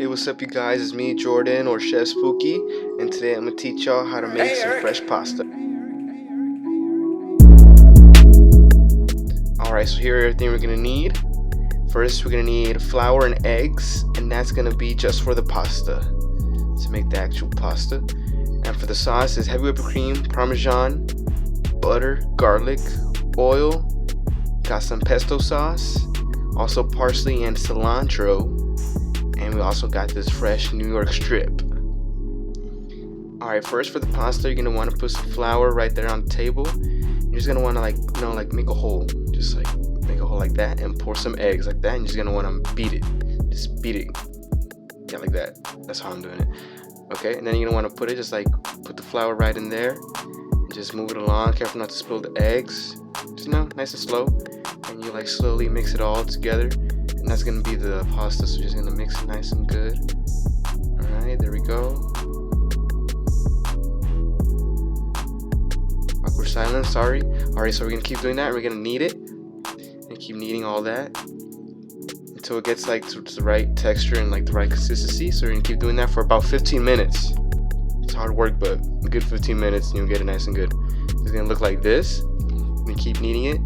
Hey, what's up, you guys? It's me, Jordan, or Chef Spooky, and today I'm gonna teach y'all how to make some fresh pasta. Alright, so here are everything we're gonna need. First, we're gonna need flour and eggs, and that's gonna be just for the pasta, to make the actual pasta. And for the sauce is heavy whipped cream, parmesan, butter, garlic, oil, got some pesto sauce, also parsley and cilantro, and we also got this fresh New York strip. Alright, first for the pasta, you're gonna want to put some flour right there on the table. You're just gonna want to like make a hole, just like make a hole like that, and pour some eggs like that. And you're just gonna want to beat it, just beat it, yeah, like that. That's how I'm doing it. Okay, and then you're gonna want to put it, just like put the flour right in there, and just move it along. Careful not to spill the eggs. Just nice and slow, and you like slowly mix it all together. And that's gonna be the pasta, so just gonna mix it nice and good. Alright, there we go. Awkward silence, sorry. Alright, so we're gonna keep doing that. We're gonna knead it, and keep kneading all that until it gets like to the right texture and like the right consistency. So we're gonna keep doing that for about 15 minutes. It's hard work, but a good 15 minutes and you'll get it nice and good. It's gonna look like this. We're gonna keep kneading it.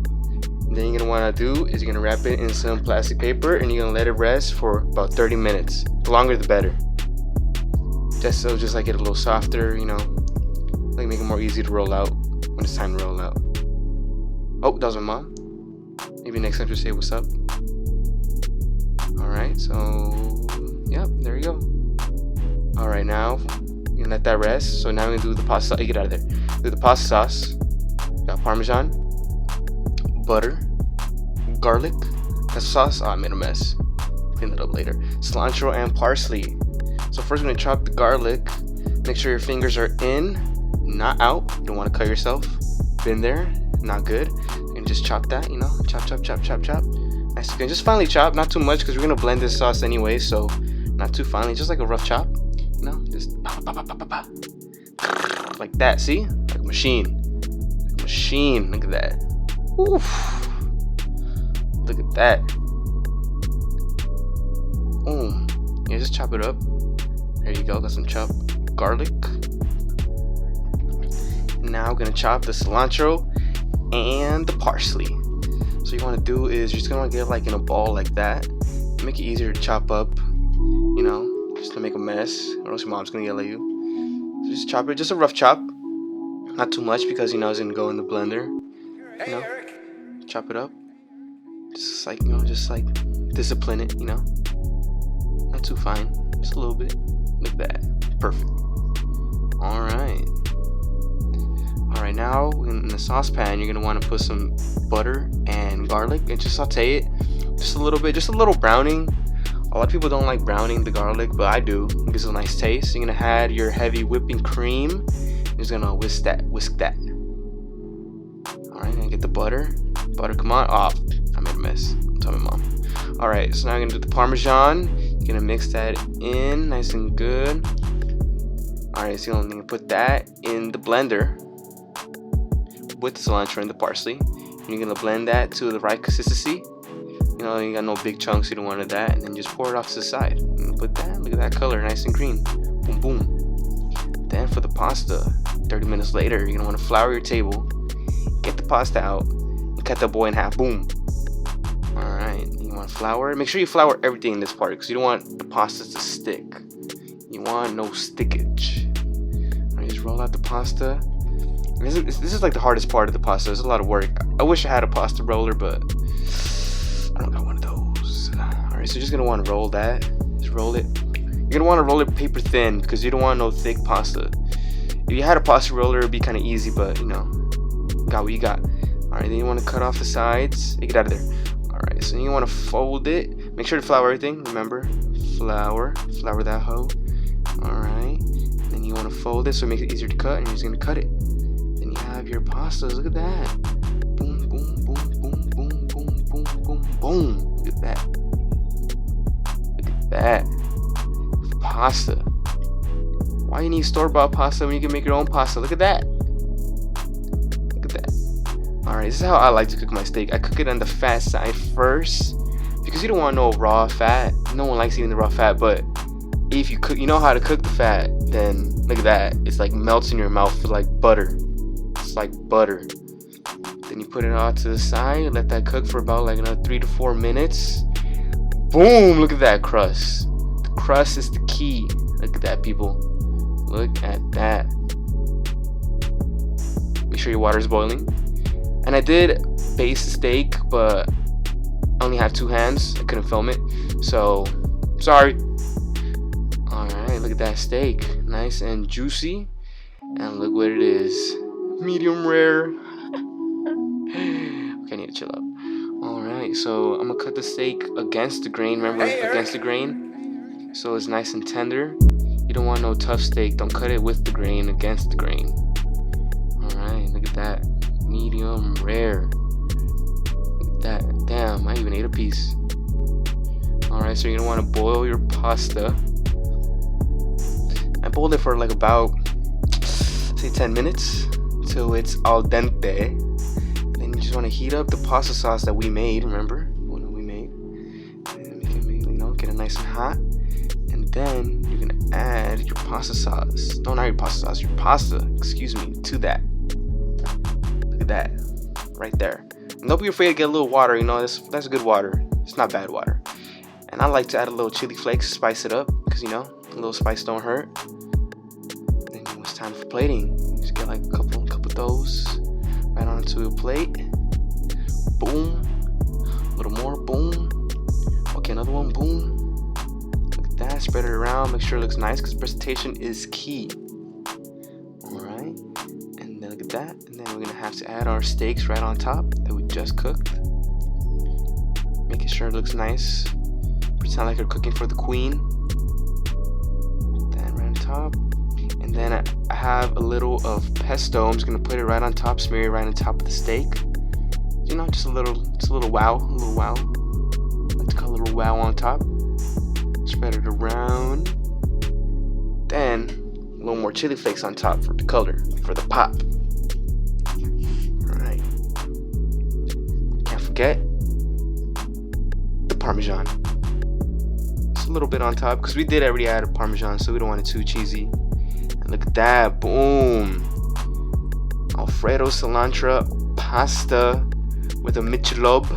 And then you're gonna want to do is you're gonna wrap it in some plastic paper, and you're gonna let it rest for about 30 minutes. The longer the better. Just like get a little softer, you know, like make it more easy to roll out when it's time to roll out. Oh, that was my mom. Maybe next time to say what's up. Alright, so yeah, there you go. Alright, now you're gonna let that rest. So now we're gonna do the pasta. Get out of there. Do the pasta sauce. Got parmesan, butter, garlic, that sauce. Oh, I made a mess. Clean it up later. Cilantro and parsley. So first, we're gonna chop the garlic. Make sure your fingers are in, not out. You don't want to cut yourself. Been there, not good. And just chop that, you know, chop, chop, chop, chop, chop. Nice. Good. Just finely chop, not too much, because we're gonna blend this sauce anyway. So not too finely, just like a rough chop. You know, just pa, pa, pa, pa, pa, pa. Like that. See, like a machine. Like a machine. Look at that. Oof. Look at that. Boom. Yeah, just chop it up. There you go. Got some chopped garlic. Now we're gonna chop the cilantro and the parsley. So you want to do is you're just gonna want to get like in a ball like that. Make it easier to chop up. You know, just to make a mess, or else your mom's gonna yell at you. So just chop it, just a rough chop. Not too much, because you know it's gonna go in the blender. You know. Chop it up, just like, you know, just like discipline it, you know, not too fine, just a little bit, like that. Perfect. Alright, now in the saucepan you're gonna want to put some butter and garlic and just saute it just a little bit, just a little browning. A lot of people don't like browning the garlic, but I do. It gives a nice taste. You're gonna add your heavy whipping cream. You're just gonna whisk that. Alright, gonna get the butter, come on. Oh, I made a mess. Tell my mom. Alright, so now I'm gonna do the parmesan. You're gonna mix that in nice and good. Alright, so I'm gonna put that in the blender with the cilantro and the parsley. And you're gonna blend that to the right consistency. You know, you got no big chunks, you don't want that. And then just pour it off to the side. And put that, look at that color, nice and green. Boom, boom. Then for the pasta, 30 minutes later, you're gonna wanna flour your table. Get the pasta out and cut that boy in half. Boom. Alright, you want flour. Make sure you flour everything in this part, because you don't want the pasta to stick. You want no stickage. Alright, just roll out the pasta. This is like the hardest part of the pasta. It's a lot of work. I wish I had a pasta roller, but I don't got one of those. Alright, so you're just gonna want to roll that. Just roll it. You're gonna want to roll it paper thin, because you don't want no thick pasta. If you had a pasta roller, it'd be kind of easy, but you know, got what you got. Alright, then you want to cut off the sides. Get out of there. Alright, so you want to fold it. Make sure to flour everything. Remember, flour that hoe. Alright, then you want to fold it so it makes it easier to cut, and you're just gonna cut it. Then you have your pastas. Look at that. Boom, boom, boom, boom, boom, boom, boom, boom, boom. Look at that. Look at that. Pasta. Why you need store-bought pasta when you can make your own pasta? Look at that. Look at that. Alright, this is how I like to cook my steak. I cook it on the fat side first, because you don't want no raw fat. No one likes eating the raw fat, but if you cook, you know how to cook the fat, then look at that. It's like melts in your mouth like butter. It's like butter. Then you put it all to the side, let that cook for about like another 3 to 4 minutes. Boom! Look at that crust. The crust is the key. Look at that, people. Look at that. Make sure your water is boiling. And I did baste the steak, but I only have 2 hands. I couldn't film it, so sorry. Alright, look at that steak. Nice and juicy. And look what it is. Medium rare. Okay, I need to chill out. Alright, so I'm gonna cut the steak against the grain. Remember, against the grain? So it's nice and tender. You don't want no tough steak. Don't cut it with the grain, against the grain. Alright, look at that. Medium rare. Look at that. Damn, I even ate a piece. Alright, so you're gonna want to boil your pasta. I boiled it for like about, say, 10 minutes till it's al dente. Then you just want to heat up the pasta sauce that we made. Remember, what we made? And make it, you know, get it nice and hot. And then you're gonna add your pasta sauce. No, not your pasta sauce. Your pasta, excuse me, to that. Look at that, right there. And don't be afraid to get a little water. You know, that's good water. It's not bad water. And I like to add a little chili flakes, spice it up, because you know, a little spice don't hurt. Then it's time for plating. Just get like a couple of those right onto a plate. Boom. A little more. Boom. Okay, another one. Boom. Look at that. Spread it around. Make sure it looks nice, because presentation is key. Alright. And then look at that. And then we're gonna have to add our steaks right on top that we just cooked. Making sure it looks nice. Pretend like you're cooking for the queen. Then right on top. And then I have a little of pesto. I'm just gonna put it right on top, smear it right on top of the steak. You know, just a little wow, a little wow. I like to call a little wow on top. Spread it around. Then a little more chili flakes on top for the color, for the pop. Alright. Can't forget the Parmesan. A little bit on top, because we did already add a Parmesan, so we don't want it too cheesy. And look at that. Boom. Alfredo cilantro pasta with a michelob.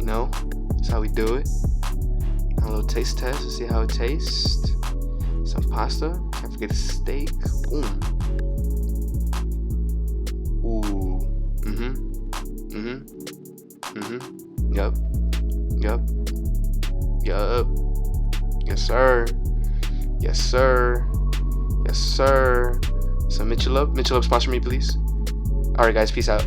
You know, that's how we do it. A little taste test to see how it tastes. Some pasta. Can't forget the steak. Boom. Ooh. Yup. Yes, sir. Some Michelob sponsor me, please. Alright, guys, peace out.